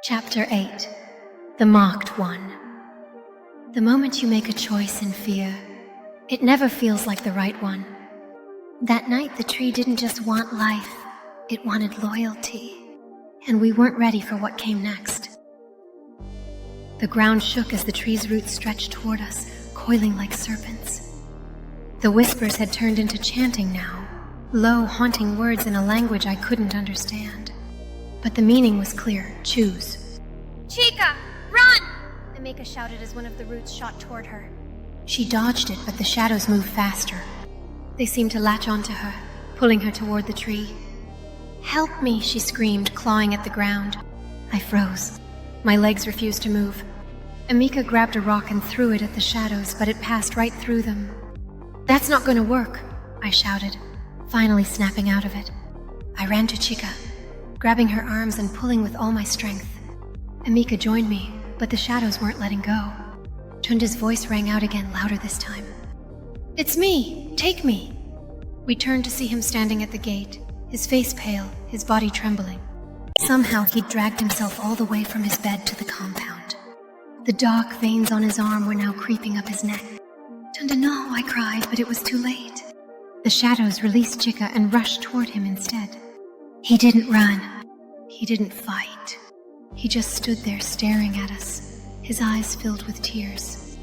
Chapter 8. The Mocked One. The moment you make a choice in fear, it never feels like the right one. That night, the tree didn't just want life, it wanted loyalty. And we weren't ready for what came next. The ground shook as the tree's roots stretched toward us, coiling like serpents. The whispers had turned into chanting now, low, haunting words in a language I couldn't understand. But the meaning was clear: choose. Chica, run! Emika shouted as one of the roots shot toward her. She dodged it, but the shadows moved faster. They seemed to latch onto her, pulling her toward the tree. "Help me," she screamed, clawing at the ground. I froze. My legs refused to move. Emika grabbed a rock and threw it at the shadows, but it passed right through them. "That's not going to work," I shouted, finally snapping out of it. I ran to Chica, grabbing her arms and pulling with all my strength. Emika joined me, but the shadows weren't letting go. Tunda's voice rang out again, louder this time. "It's me! Take me!" We turned to see him standing at the gate, his face pale, his body trembling. Somehow he'd dragged himself all the way from his bed to the compound. The dark veins on his arm were now creeping up his neck. "Tunda, no," I cried, but it was too late. The shadows released Chica and rushed toward him instead. He didn't run. He didn't fight. He just stood there staring at us, his eyes filled with tears.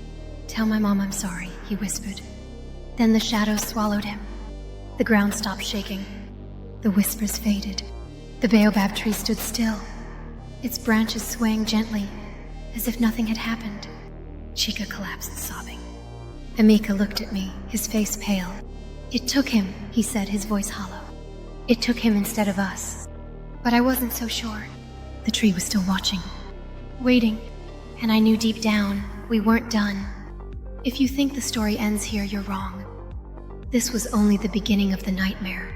"Tell my mom I'm sorry," he whispered. Then the shadows swallowed him. The ground stopped shaking. The whispers faded. The baobab tree stood still, its branches swaying gently, as if nothing had happened. Chica collapsed, sobbing. Emika looked at me, his face pale. "It took him," he said, his voice hollow. "It took him instead of us." But I wasn't so sure. The tree was still watching, waiting, and I knew deep down we weren't done. If you think the story ends here, you're wrong. This was only the beginning of the nightmare.